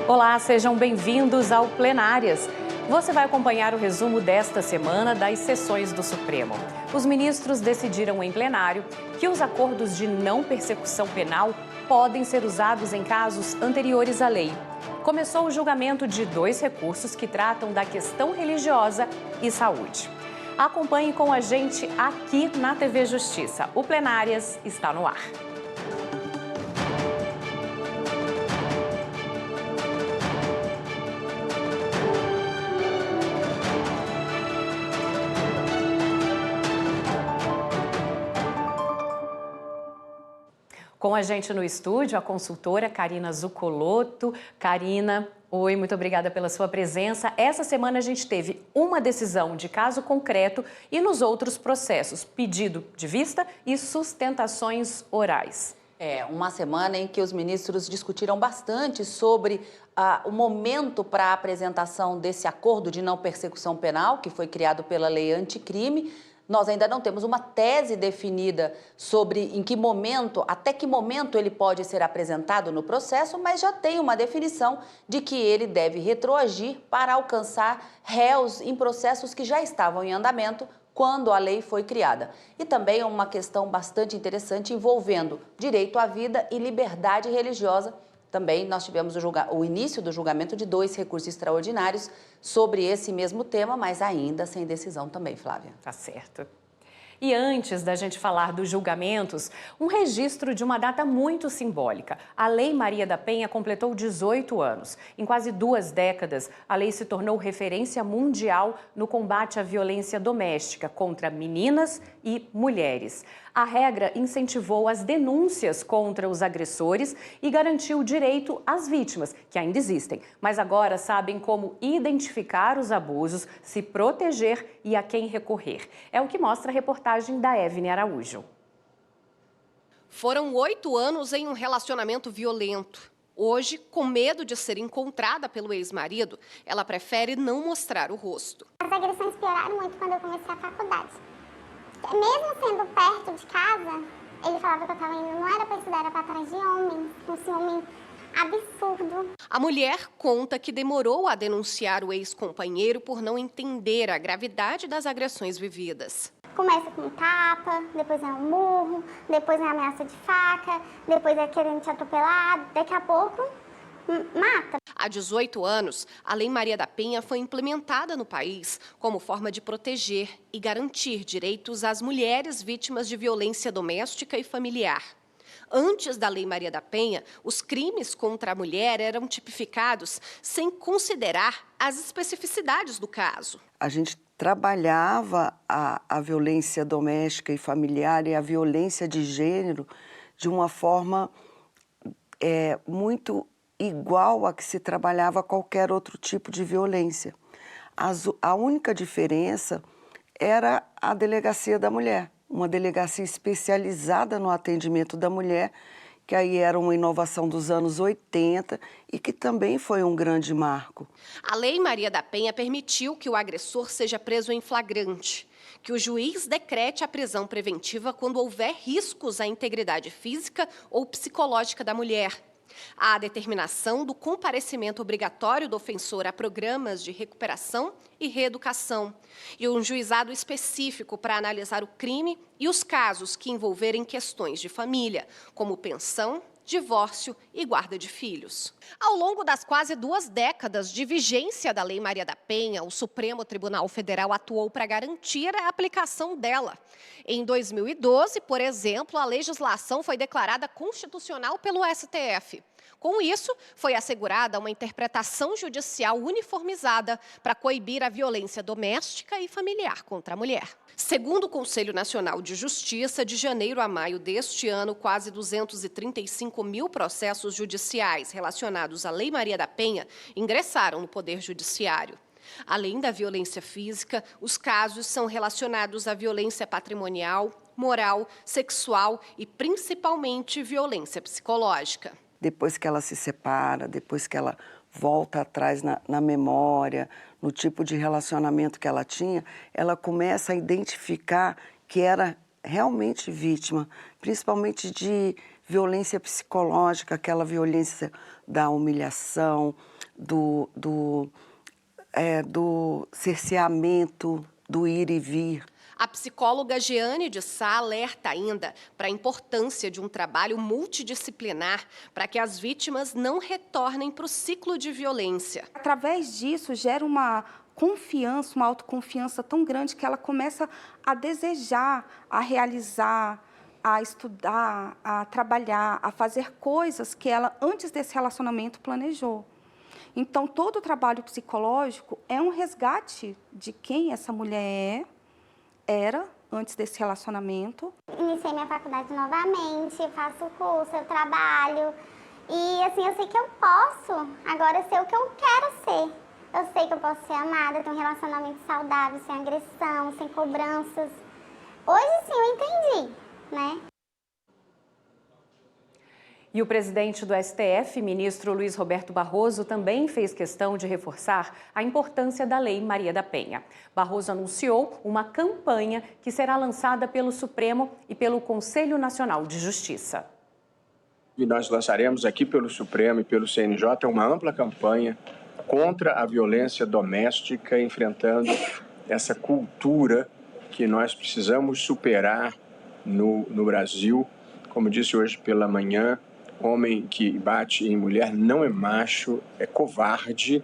Olá, sejam bem-vindos ao Plenárias. Você vai acompanhar o resumo desta semana das sessões do Supremo. Os ministros decidiram em plenário que os acordos de não persecução penal podem ser usados em casos anteriores à lei. Começou o julgamento de 2 recursos que tratam da questão religiosa e saúde. Acompanhe com a gente aqui na TV Justiça. O Plenárias está no ar. Com a gente no estúdio, a consultora Karina Zucolotto. Karina, oi, muito obrigada pela sua presença. Essa semana a gente teve uma decisão de caso concreto e nos outros processos, pedido de vista e sustentações orais. Uma semana em que os ministros discutiram bastante sobre o momento para a apresentação desse acordo de não persecução penal, que foi criado pela lei anticrime. Nós ainda não temos uma tese definida sobre em que momento, até que momento ele pode ser apresentado no processo, mas já tem uma definição de que ele deve retroagir para alcançar réus em processos que já estavam em andamento quando a lei foi criada. E também é uma questão bastante interessante envolvendo direito à vida e liberdade religiosa. Também nós tivemos o início do julgamento de 2 recursos extraordinários sobre esse mesmo tema, mas ainda sem decisão também, Flávia. Tá certo. E antes da gente falar dos julgamentos, um registro de uma data muito simbólica. A Lei Maria da Penha completou 18 anos. Em quase 2 décadas, a lei se tornou referência mundial no combate à violência doméstica contra meninas e mulheres. A regra incentivou as denúncias contra os agressores e garantiu o direito às vítimas, que ainda existem, mas agora sabem como identificar os abusos, se proteger e a quem recorrer. É o que mostra a reportagem da Evne Araújo. Foram 8 anos em um relacionamento violento. Hoje, com medo de ser encontrada pelo ex-marido, ela prefere não mostrar o rosto. As agressões pioraram muito quando eu comecei a faculdade. Mesmo sendo perto de casa, ele falava que eu estava indo, não era para estudar, era para trás de homens, um ciúme absurdo. A mulher conta que demorou a denunciar o ex-companheiro por não entender a gravidade das agressões vividas. Começa com um tapa, depois é um murro, depois é ameaça de faca, depois é querendo te atropelar, daqui a pouco mata. Há 18 anos, a Lei Maria da Penha foi implementada no país como forma de proteger e garantir direitos às mulheres vítimas de violência doméstica e familiar. Antes da Lei Maria da Penha, os crimes contra a mulher eram tipificados sem considerar as especificidades do caso. A gente trabalhava a violência doméstica e familiar e a violência de gênero de uma forma muito igual a que se trabalhava qualquer outro tipo de violência. A única diferença era a delegacia da mulher, uma delegacia especializada no atendimento da mulher, que aí era uma inovação dos anos 80 e que também foi um grande marco. A Lei Maria da Penha permitiu que o agressor seja preso em flagrante, que o juiz decrete a prisão preventiva quando houver riscos à integridade física ou psicológica da mulher. A determinação do comparecimento obrigatório do ofensor a programas de recuperação e reeducação e um juizado específico para analisar o crime e os casos que envolverem questões de família, como pensão, divórcio e guarda de filhos. Ao longo das quase 2 décadas de vigência da Lei Maria da Penha, o Supremo Tribunal Federal atuou para garantir a aplicação dela. Em 2012, por exemplo, a legislação foi declarada constitucional pelo STF. Com isso, foi assegurada uma interpretação judicial uniformizada para coibir a violência doméstica e familiar contra a mulher. Segundo o Conselho Nacional de Justiça, de janeiro a maio deste ano, quase 235 mil processos judiciais relacionados à Lei Maria da Penha ingressaram no Poder Judiciário. Além da violência física, os casos são relacionados à violência patrimonial, moral, sexual e, principalmente, violência psicológica. Depois que ela se separa, depois que ela volta atrás na memória, no tipo de relacionamento que ela tinha, ela começa a identificar que era realmente vítima, principalmente de violência psicológica, aquela violência da humilhação, do cerceamento, do ir e vir. A psicóloga Jeane de Sá alerta ainda para a importância de um trabalho multidisciplinar para que as vítimas não retornem para o ciclo de violência. Através disso, gera uma confiança, uma autoconfiança tão grande que ela começa a desejar, a realizar, a estudar, a trabalhar, a fazer coisas que ela, antes desse relacionamento, planejou. Então, todo o trabalho psicológico é um resgate de quem essa mulher era antes desse relacionamento. Iniciei minha faculdade novamente, faço o curso, eu trabalho. E assim, eu sei que eu posso agora ser o que eu quero ser. Eu sei que eu posso ser amada, ter um relacionamento saudável, sem agressão, sem cobranças. Hoje sim eu entendi, né? E o presidente do STF, ministro Luiz Roberto Barroso, também fez questão de reforçar a importância da Lei Maria da Penha. Barroso anunciou uma campanha que será lançada pelo Supremo e pelo Conselho Nacional de Justiça. E nós lançaremos aqui pelo Supremo e pelo CNJ uma ampla campanha contra a violência doméstica, enfrentando essa cultura que nós precisamos superar no Brasil. Como disse hoje pela manhã, homem que bate em mulher não é macho, é covarde.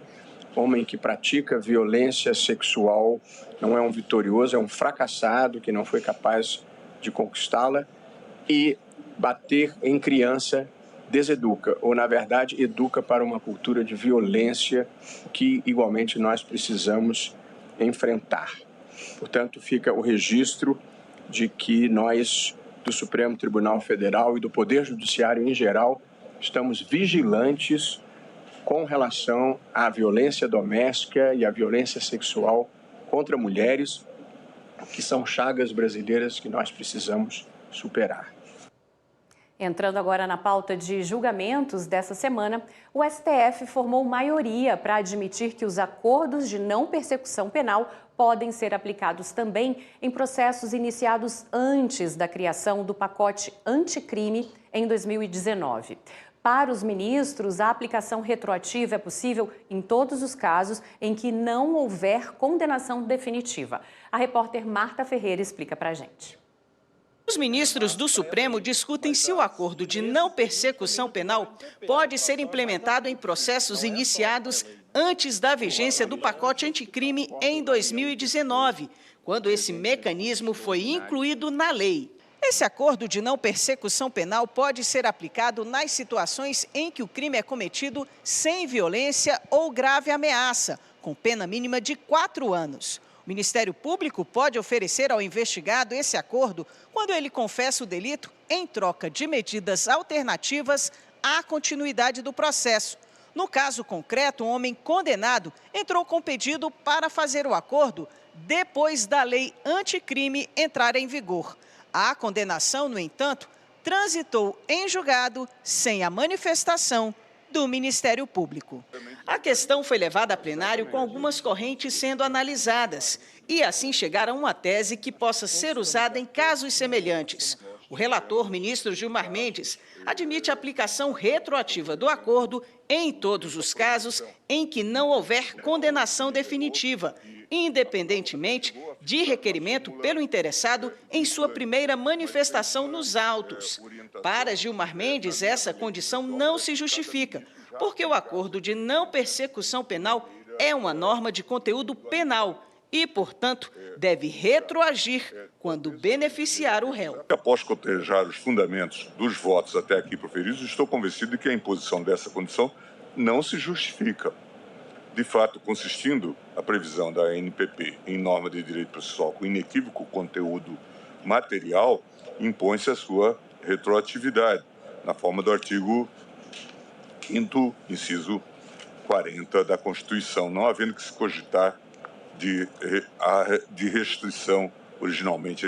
Homem que pratica violência sexual não é um vitorioso, é um fracassado que não foi capaz de conquistá-la. E bater em criança deseduca, ou na verdade educa para uma cultura de violência que igualmente nós precisamos enfrentar. Portanto, fica o registro de que nós, do Supremo Tribunal Federal e do Poder Judiciário em geral, estamos vigilantes com relação à violência doméstica e à violência sexual contra mulheres, que são chagas brasileiras que nós precisamos superar. Entrando agora na pauta de julgamentos dessa semana, o STF formou maioria para admitir que os acordos de não persecução penal podem ser aplicados também em processos iniciados antes da criação do pacote anticrime em 2019. Para os ministros, a aplicação retroativa é possível em todos os casos em que não houver condenação definitiva. A repórter Marta Ferreira explica para a gente. Os ministros do Supremo discutem se o acordo de não persecução penal pode ser implementado em processos iniciados antes da vigência do pacote anticrime em 2019, quando esse mecanismo foi incluído na lei. Esse acordo de não persecução penal pode ser aplicado nas situações em que o crime é cometido sem violência ou grave ameaça, com pena mínima de 4 anos. O Ministério Público pode oferecer ao investigado esse acordo quando ele confessa o delito em troca de medidas alternativas à continuidade do processo. No caso concreto, um homem condenado entrou com pedido para fazer o acordo depois da lei anticrime entrar em vigor. A condenação, no entanto, transitou em julgado sem a manifestação do Ministério Público. A questão foi levada a plenário com algumas correntes sendo analisadas e assim chegar a uma tese que possa ser usada em casos semelhantes. O relator, ministro Gilmar Mendes, admite a aplicação retroativa do acordo em todos os casos em que não houver condenação definitiva, independentemente de requerimento pelo interessado em sua primeira manifestação nos autos. Para Gilmar Mendes, essa condição não se justifica, porque o acordo de não persecução penal é uma norma de conteúdo penal e, portanto, deve retroagir quando beneficiar o réu. Após cotejar os fundamentos dos votos até aqui proferidos, estou convencido de que a imposição dessa condição não se justifica. De fato, consistindo a previsão da ANPP em norma de direito processual com inequívoco conteúdo material, impõe-se a sua retroatividade, na forma do artigo 5º, inciso 40 da Constituição, não havendo que se cogitar de restrição originalmente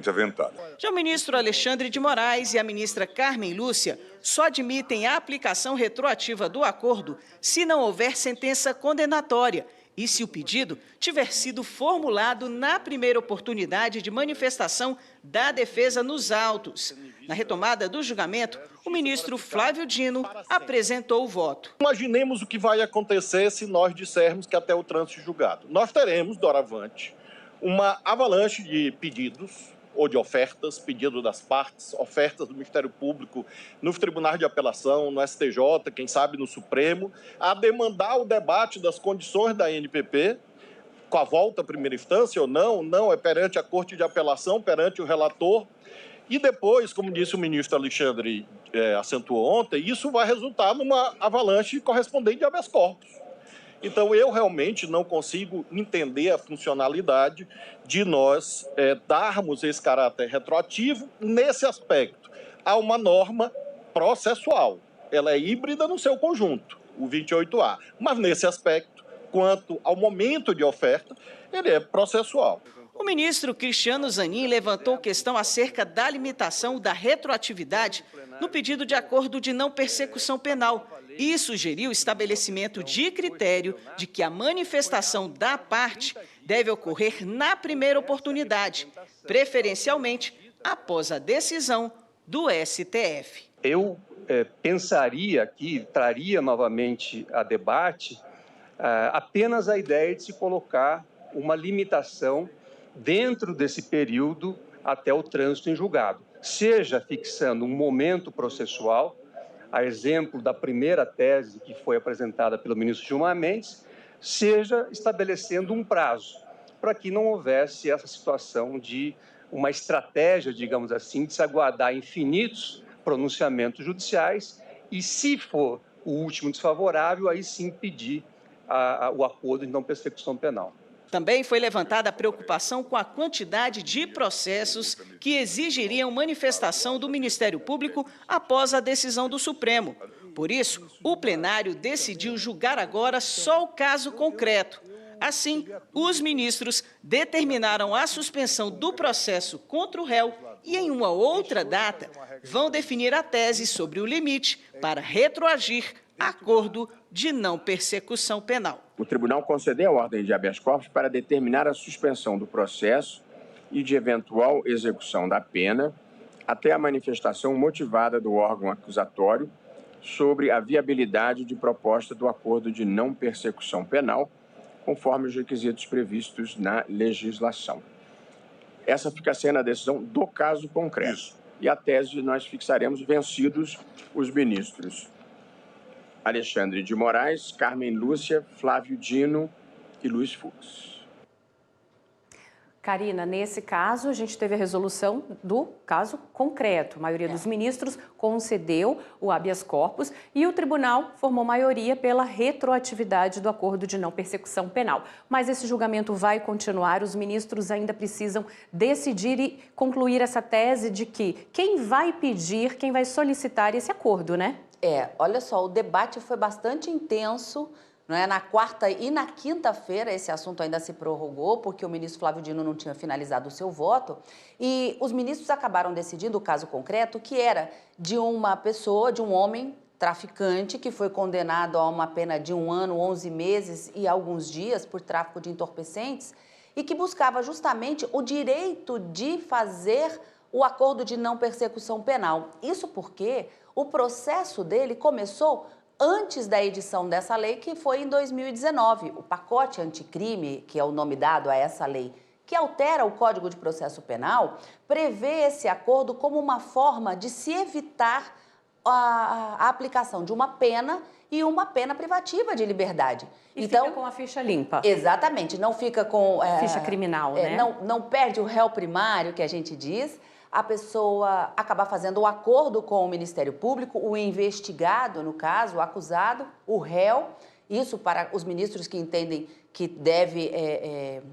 aventada. Já o ministro Alexandre de Moraes e a ministra Carmen Lúcia só admitem a aplicação retroativa do acordo se não houver sentença condenatória e se o pedido tiver sido formulado na primeira oportunidade de manifestação da defesa nos autos. Na retomada do julgamento, o ministro Flávio Dino apresentou o voto. Imaginemos o que vai acontecer se nós dissermos que até o trânsito julgado. Nós teremos, doravante, uma avalanche de pedidos ou de ofertas, pedido das partes, ofertas do Ministério Público nos tribunais de apelação, no STJ, quem sabe no Supremo, a demandar o debate das condições da ANPP, com a volta à primeira instância ou não, é perante a Corte de Apelação, perante o relator. E depois, como disse o ministro Alexandre acentuou ontem, isso vai resultar numa avalanche correspondente de habeas corpus. Então, eu realmente não consigo entender a funcionalidade de nós darmos esse caráter retroativo nesse aspecto. Há uma norma processual, ela é híbrida no seu conjunto, o 28A, mas nesse aspecto, quanto ao momento de oferta, ele é processual. O ministro Cristiano Zanin levantou questão acerca da limitação da retroatividade no pedido de acordo de não persecução penal e sugeriu o estabelecimento de critério de que a manifestação da parte deve ocorrer na primeira oportunidade, preferencialmente após a decisão do STF. Eu pensaria aqui, traria novamente a debate apenas a ideia de se colocar uma limitação dentro desse período até o trânsito em julgado, seja fixando um momento processual, a exemplo da primeira tese que foi apresentada pelo ministro Gilmar Mendes, seja estabelecendo um prazo, para que não houvesse essa situação de uma estratégia, digamos assim, de se aguardar infinitos pronunciamentos judiciais e, se for o último desfavorável, aí sim pedir o acordo de não persecução penal. Também foi levantada a preocupação com a quantidade de processos que exigiriam manifestação do Ministério Público após a decisão do Supremo. Por isso, o plenário decidiu julgar agora só o caso concreto. Assim, os ministros determinaram a suspensão do processo contra o réu e, em uma outra data, vão definir a tese sobre o limite para retroagir acordo de não persecução penal. O tribunal concedeu a ordem de habeas corpus para determinar a suspensão do processo e de eventual execução da pena até a manifestação motivada do órgão acusatório sobre a viabilidade de proposta do acordo de não persecução penal, conforme os requisitos previstos na legislação. Essa fica sendo a decisão do caso concreto. E a tese nós fixaremos vencidos os ministros Alexandre de Moraes, Carmen Lúcia, Flávio Dino e Luiz Fux. Karina, nesse caso, a gente teve a resolução do caso concreto. A maioria dos ministros concedeu o habeas corpus e o tribunal formou maioria pela retroatividade do acordo de não persecução penal. Mas esse julgamento vai continuar, os ministros ainda precisam decidir e concluir essa tese de que quem vai pedir, quem vai solicitar esse acordo, né? Olha só, o debate foi bastante intenso. Na quarta e na quinta-feira, esse assunto ainda se prorrogou, porque o ministro Flávio Dino não tinha finalizado o seu voto. E os ministros acabaram decidindo o caso concreto, que era de uma pessoa, de um homem traficante, que foi condenado a uma pena de 1 ano, 11 meses e alguns dias por tráfico de entorpecentes, e que buscava justamente o direito de fazer o acordo de não persecução penal. Isso porque o processo dele começou antes da edição dessa lei, que foi em 2019. O pacote anticrime, que é o nome dado a essa lei, que altera o Código de Processo Penal, prevê esse acordo como uma forma de se evitar a aplicação de uma pena e uma pena privativa de liberdade. E então, fica com a ficha limpa. Exatamente, não fica com... ficha criminal, né? Não perde o réu primário, que a gente diz. A pessoa acabar fazendo o acordo com o Ministério Público, o investigado, no caso, o acusado, o réu. Isso para os ministros que entendem que deve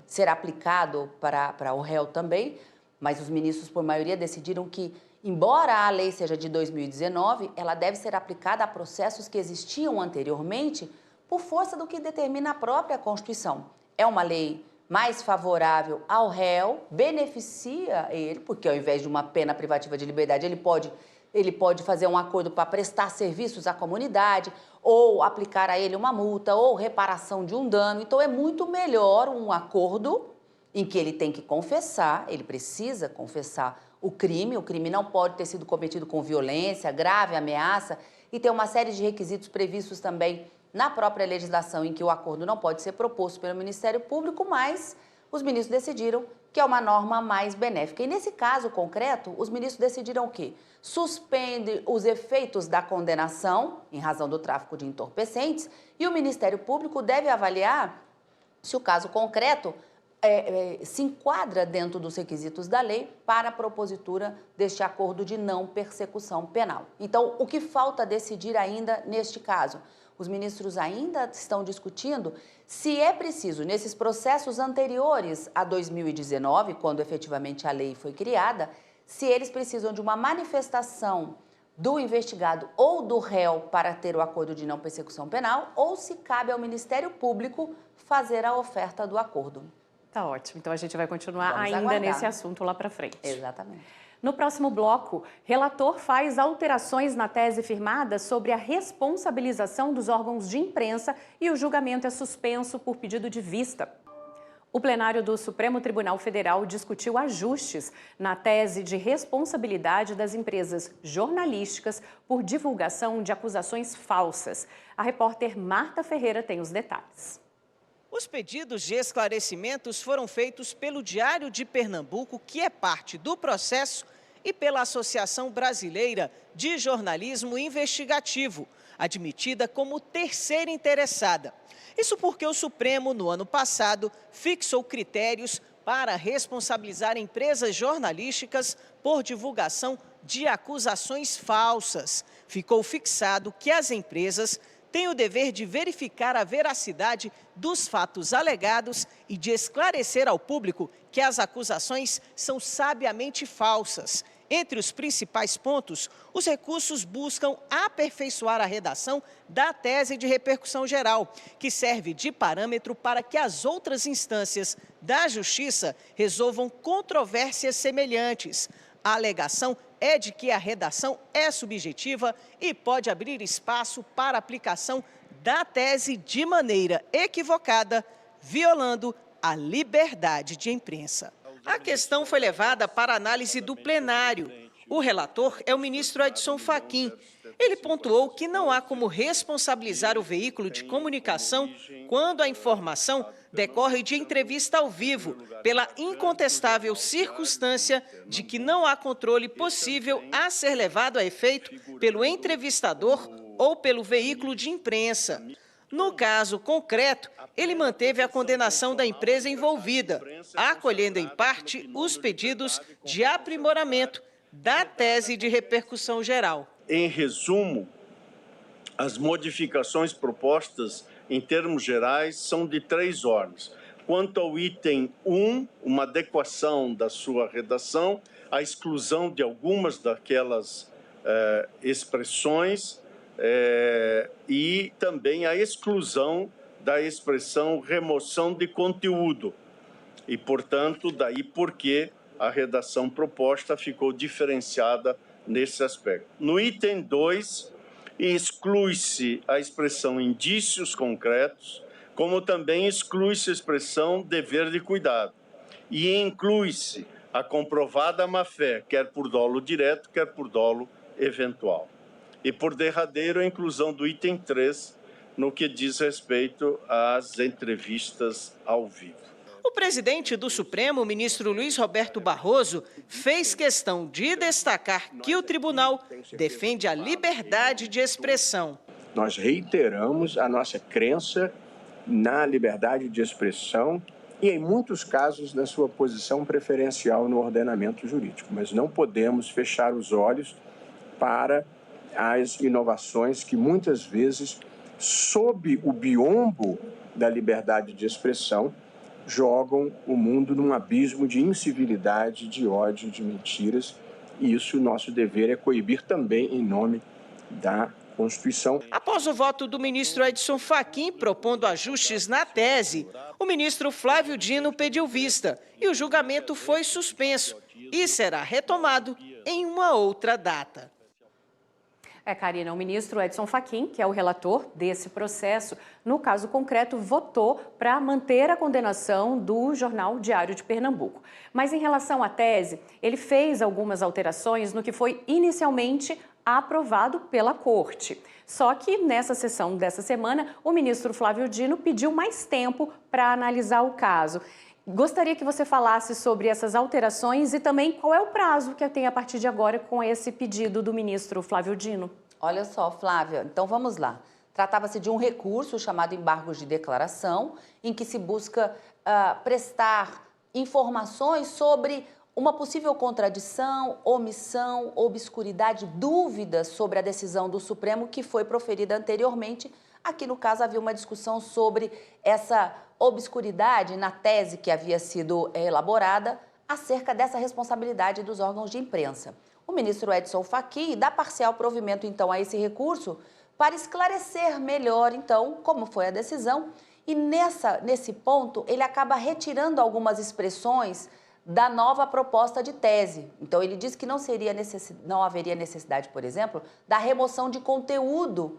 ser aplicado para o réu também, mas os ministros, por maioria, decidiram que, embora a lei seja de 2019, ela deve ser aplicada a processos que existiam anteriormente por força do que determina a própria Constituição. É uma lei mais favorável ao réu, beneficia ele, porque ao invés de uma pena privativa de liberdade, ele pode ele pode fazer um acordo para prestar serviços à comunidade, ou aplicar a ele uma multa, ou reparação de um dano. Então, é muito melhor um acordo em que ele tem que confessar, ele precisa confessar o crime não pode ter sido cometido com violência, grave ameaça, e tem uma série de requisitos previstos também na própria legislação em que o acordo não pode ser proposto pelo Ministério Público, mas os ministros decidiram que é uma norma mais benéfica. E nesse caso concreto, os ministros decidiram o quê? Suspende os efeitos da condenação em razão do tráfico de entorpecentes e o Ministério Público deve avaliar se o caso concreto se enquadra dentro dos requisitos da lei para a propositura deste acordo de não persecução penal. Então, o que falta decidir ainda neste caso? Os ministros ainda estão discutindo se é preciso, nesses processos anteriores a 2019, quando efetivamente a lei foi criada, se eles precisam de uma manifestação do investigado ou do réu para ter o acordo de não persecução penal, ou se cabe ao Ministério Público fazer a oferta do acordo. Tá ótimo. Então, a gente vai continuar Vamos ainda aguardar nesse assunto lá para frente. Exatamente. No próximo bloco, relator faz alterações na tese firmada sobre a responsabilização dos órgãos de imprensa e o julgamento é suspenso por pedido de vista. O plenário do Supremo Tribunal Federal discutiu ajustes na tese de responsabilidade das empresas jornalísticas por divulgação de acusações falsas. A repórter Marta Ferreira tem os detalhes. Os pedidos de esclarecimentos foram feitos pelo Diário de Pernambuco, que é parte do processo, e pela Associação Brasileira de Jornalismo Investigativo, admitida como terceira interessada. Isso porque o Supremo, no ano passado, fixou critérios para responsabilizar empresas jornalísticas por divulgação de acusações falsas. Ficou fixado que as empresas tem o dever de verificar a veracidade dos fatos alegados e de esclarecer ao público que as acusações são sabiamente falsas. Entre os principais pontos, os recursos buscam aperfeiçoar a redação da tese de repercussão geral, que serve de parâmetro para que as outras instâncias da Justiça resolvam controvérsias semelhantes. A alegação é de que a redação é subjetiva e pode abrir espaço para aplicação da tese de maneira equivocada, violando a liberdade de imprensa. A questão foi levada para análise do plenário. O relator é o ministro Edson Fachin. Ele pontuou que não há como responsabilizar o veículo de comunicação quando a informação decorre de entrevista ao vivo, pela incontestável circunstância de que não há controle possível a ser levado a efeito pelo entrevistador ou pelo veículo de imprensa. No caso concreto, ele manteve a condenação da empresa envolvida, acolhendo em parte os pedidos de aprimoramento da tese de repercussão geral. Em resumo, as modificações propostas, em termos gerais, são de 3 ordens. Quanto ao item 1, uma adequação da sua redação, a exclusão de algumas daquelas expressões e também a exclusão da expressão remoção de conteúdo. E, portanto, daí porque a redação proposta ficou diferenciada nesse aspecto. No item 2, exclui-se a expressão indícios concretos, como também exclui-se a expressão dever de cuidado. E inclui-se a comprovada má-fé, quer por dolo direto, quer por dolo eventual. E, por derradeiro, a inclusão do item 3, no que diz respeito às entrevistas ao vivo. O presidente do Supremo, o ministro Luiz Roberto Barroso, fez questão de destacar que o tribunal defende a liberdade de expressão. Nós reiteramos a nossa crença na liberdade de expressão e, em muitos casos, na sua posição preferencial no ordenamento jurídico. Mas não podemos fechar os olhos para as inovações que, muitas vezes, sob o biombo da liberdade de expressão, jogam o mundo num abismo de incivilidade, de ódio, de mentiras. E isso, o nosso dever é coibir também em nome da Constituição. Após o voto do ministro Edson Fachin propondo ajustes na tese, o ministro Flávio Dino pediu vista e o julgamento foi suspenso e será retomado em uma outra data. Karina, o ministro Edson Fachin, que é o relator desse processo, no caso concreto, votou para manter a condenação do jornal Diário de Pernambuco. Mas em relação à tese, ele fez algumas alterações no que foi inicialmente aprovado pela Corte. Só que nessa sessão dessa semana, o ministro Flávio Dino pediu mais tempo para analisar o caso. Gostaria que você falasse sobre essas alterações e também qual é o prazo que tem a partir de agora com esse pedido do ministro Flávio Dino. Olha só, Flávia, então vamos lá. Tratava-se de um recurso chamado embargos de declaração, em que se busca prestar informações sobre uma possível contradição, omissão, obscuridade, dúvidas sobre a decisão do Supremo que foi proferida anteriormente. Aqui, no caso, havia uma discussão sobre essa obscuridade na tese que havia sido elaborada acerca dessa responsabilidade dos órgãos de imprensa. O ministro Edson Fachin dá parcial provimento, então, a esse recurso para esclarecer melhor, então, como foi a decisão. E nesse ponto, ele acaba retirando algumas expressões da nova proposta de tese. Então, ele diz que não haveria necessidade, por exemplo, da remoção de conteúdo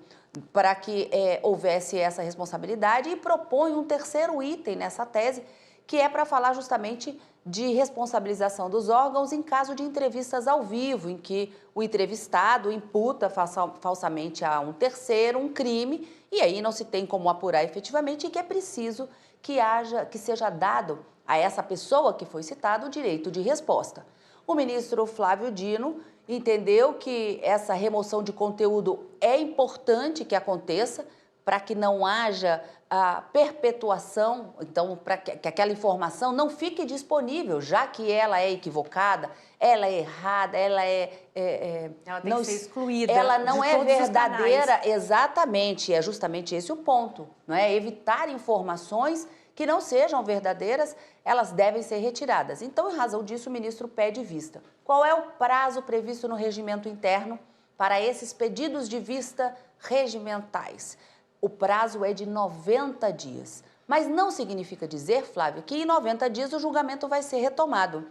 para que houvesse essa responsabilidade e propõe um terceiro item nessa tese, que é para falar justamente de responsabilização dos órgãos em caso de entrevistas ao vivo, em que o entrevistado imputa falsamente a um terceiro um crime e aí não se tem como apurar efetivamente e que é preciso que seja dado a essa pessoa que foi citada o direito de resposta. O ministro Flávio Dino entendeu que essa remoção de conteúdo é importante que aconteça para que não haja a perpetuação, então, para que aquela informação não fique disponível, já que ela é equivocada, ela é errada, ela tem que ser excluída. Ela não é verdadeira, exatamente, é justamente esse o ponto, não é? Evitar informações que não sejam verdadeiras, elas devem ser retiradas. Então, em razão disso, o ministro pede vista. Qual é o prazo previsto no regimento interno para esses pedidos de vista regimentais? O prazo é de 90 dias. Mas não significa dizer, Flávio, que em 90 dias o julgamento vai ser retomado.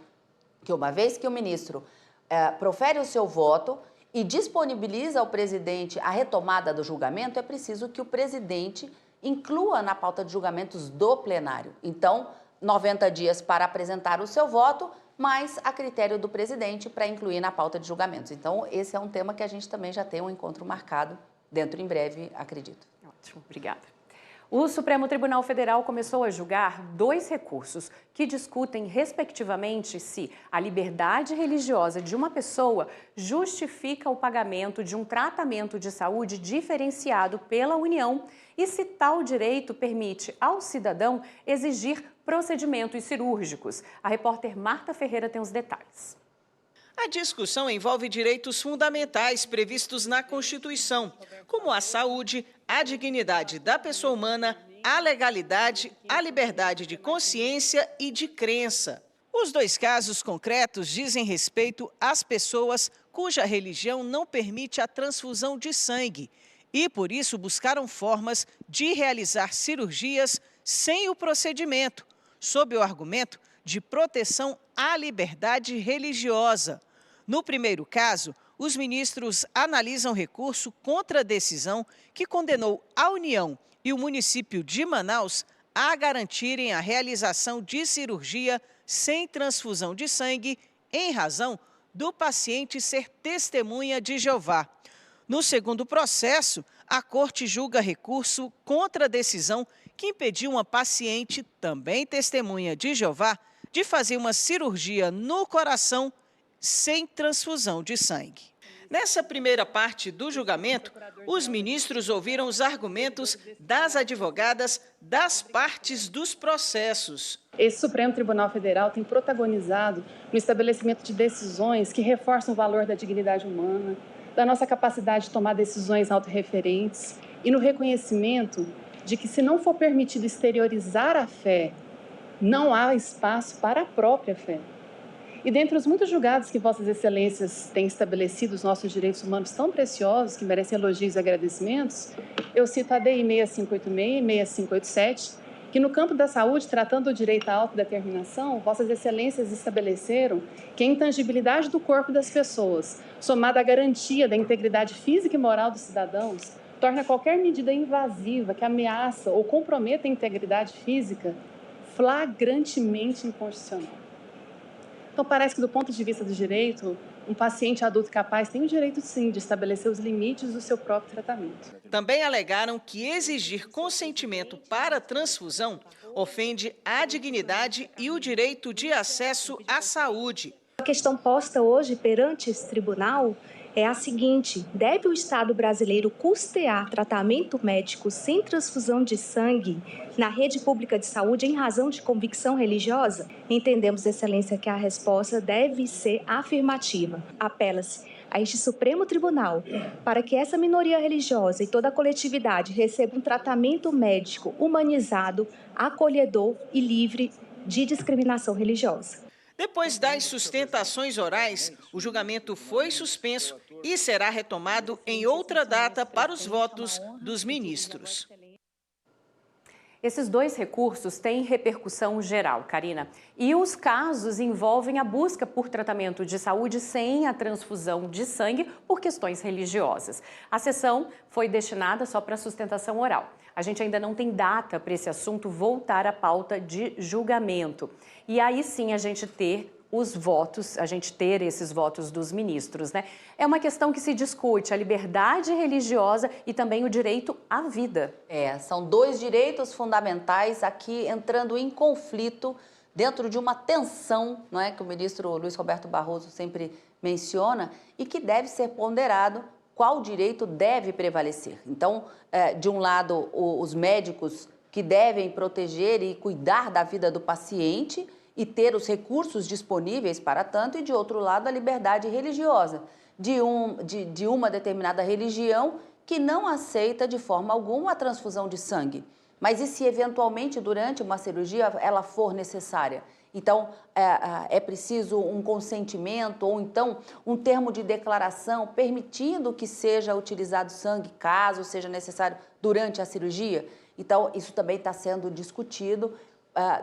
Que uma vez que o ministro profere o seu voto e disponibiliza ao presidente a retomada do julgamento, é preciso que o presidente inclua na pauta de julgamentos do plenário. Então, 90 dias para apresentar o seu voto, mas a critério do presidente para incluir na pauta de julgamentos. Então, esse é um tema que a gente também já tem um encontro marcado dentro em breve, acredito. Ótimo, obrigada. O Supremo Tribunal Federal começou a julgar 2 recursos que discutem, respectivamente, se a liberdade religiosa de uma pessoa justifica o pagamento de um tratamento de saúde diferenciado pela União e se tal direito permite ao cidadão exigir procedimentos cirúrgicos. A repórter Marta Ferreira tem os detalhes. A discussão envolve direitos fundamentais previstos na Constituição, como a saúde, a dignidade da pessoa humana, a legalidade, a liberdade de consciência e de crença. Os 2 casos concretos dizem respeito às pessoas cuja religião não permite a transfusão de sangue e, por isso, buscaram formas de realizar cirurgias sem o procedimento, sob o argumento de proteção à liberdade religiosa. No primeiro caso, os ministros analisam recurso contra a decisão que condenou a União e o município de Manaus a garantirem a realização de cirurgia sem transfusão de sangue em razão do paciente ser testemunha de Jeová. No segundo processo, a Corte julga recurso contra a decisão que impediu uma paciente, também testemunha de Jeová, de fazer uma cirurgia no coração sem transfusão de sangue. Nessa primeira parte do julgamento, os ministros ouviram os argumentos das advogadas das partes dos processos. Esse Supremo Tribunal Federal tem protagonizado no estabelecimento de decisões que reforçam o valor da dignidade humana, da nossa capacidade de tomar decisões autorreferentes e no reconhecimento de que, se não for permitido exteriorizar a fé, não há espaço para a própria fé. E dentre os muitos julgados que Vossas Excelências têm estabelecido os nossos direitos humanos tão preciosos, que merecem elogios e agradecimentos, eu cito a DI 6586 e 6587 que no campo da saúde, tratando o direito à autodeterminação, Vossas Excelências estabeleceram que a intangibilidade do corpo das pessoas, somada à garantia da integridade física e moral dos cidadãos, torna qualquer medida invasiva que ameaça ou comprometa a integridade física flagrantemente inconstitucional. Então, parece que, do ponto de vista do direito, um paciente adulto capaz tem o direito, sim, de estabelecer os limites do seu próprio tratamento. Também alegaram que exigir consentimento para a transfusão ofende a dignidade e o direito de acesso à saúde. A questão posta hoje perante esse tribunal é a seguinte: deve o Estado brasileiro custear tratamento médico sem transfusão de sangue na rede pública de saúde em razão de convicção religiosa? Entendemos, Excelência, que a resposta deve ser afirmativa. Apela-se a este Supremo Tribunal para que essa minoria religiosa e toda a coletividade receba um tratamento médico humanizado, acolhedor e livre de discriminação religiosa. Depois das sustentações orais, o julgamento foi suspenso e será retomado em outra data para os votos dos ministros. Esses dois recursos têm repercussão geral, Karina. E os casos envolvem a busca por tratamento de saúde sem a transfusão de sangue por questões religiosas. A sessão foi destinada só para sustentação oral. A gente ainda não tem data para esse assunto voltar à pauta de julgamento. E aí sim a gente ter esses votos dos ministros, né? É uma questão que se discute a liberdade religiosa e também o direito à vida. São dois direitos fundamentais aqui entrando em conflito dentro de uma tensão, não é, que o ministro Luiz Roberto Barroso sempre menciona e que deve ser ponderado qual direito deve prevalecer. Então, de um lado, os médicos que devem proteger e cuidar da vida do paciente e ter os recursos disponíveis para tanto, e de outro lado a liberdade religiosa de uma determinada religião que não aceita de forma alguma a transfusão de sangue. Mas e se eventualmente durante uma cirurgia ela for necessária? Então é preciso um consentimento ou então um termo de declaração permitindo que seja utilizado sangue caso seja necessário durante a cirurgia? Então isso também está sendo discutido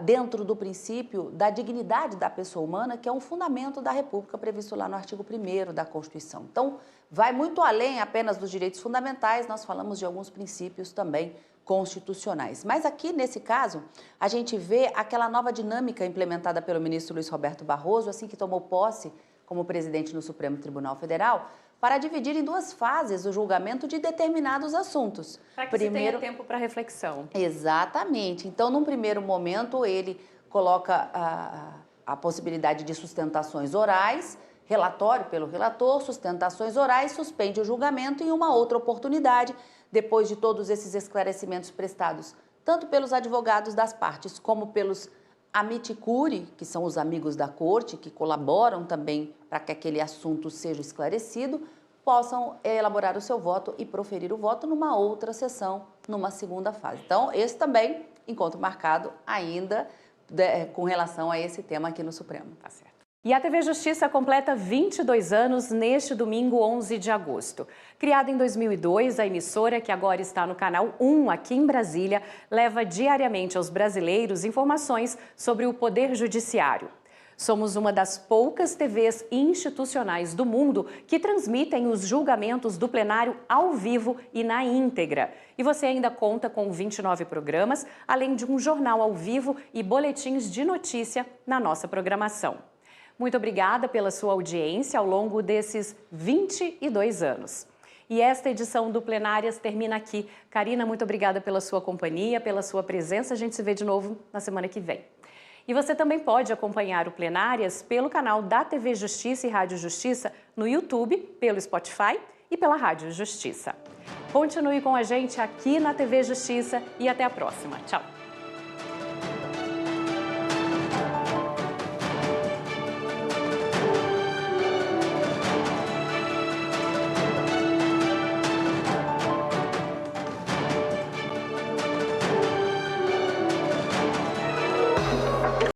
dentro do princípio da dignidade da pessoa humana, que é um fundamento da República previsto lá no artigo 1º da Constituição. Então, vai muito além apenas dos direitos fundamentais, nós falamos de alguns princípios também constitucionais. Mas aqui, nesse caso, a gente vê aquela nova dinâmica implementada pelo ministro Luiz Roberto Barroso, assim que tomou posse como presidente no Supremo Tribunal Federal, para dividir em duas fases o julgamento de determinados assuntos. Para que se tenha tempo para reflexão. Exatamente. Então, num primeiro momento, ele coloca a possibilidade de sustentações orais, relatório pelo relator, sustentações orais, suspende o julgamento e em uma outra oportunidade, depois de todos esses esclarecimentos prestados, tanto pelos advogados das partes como pelos amici curiae, que são os amigos da corte, que colaboram também para que aquele assunto seja esclarecido, possam elaborar o seu voto e proferir o voto numa outra sessão, numa segunda fase. Então, esse também, encontro marcado ainda com relação a esse tema aqui no Supremo. Tá certo. E a TV Justiça completa 22 anos neste domingo 11 de agosto. Criada em 2002, a emissora, que agora está no Canal 1 aqui em Brasília, leva diariamente aos brasileiros informações sobre o Poder Judiciário. Somos uma das poucas TVs institucionais do mundo que transmitem os julgamentos do plenário ao vivo e na íntegra. E você ainda conta com 29 programas, além de um jornal ao vivo e boletins de notícia na nossa programação. Muito obrigada pela sua audiência ao longo desses 22 anos. E esta edição do Plenárias termina aqui. Karina, muito obrigada pela sua companhia, pela sua presença. A gente se vê de novo na semana que vem. E você também pode acompanhar o Plenárias pelo canal da TV Justiça e Rádio Justiça no YouTube, pelo Spotify e pela Rádio Justiça. Continue com a gente aqui na TV Justiça e até a próxima. Tchau!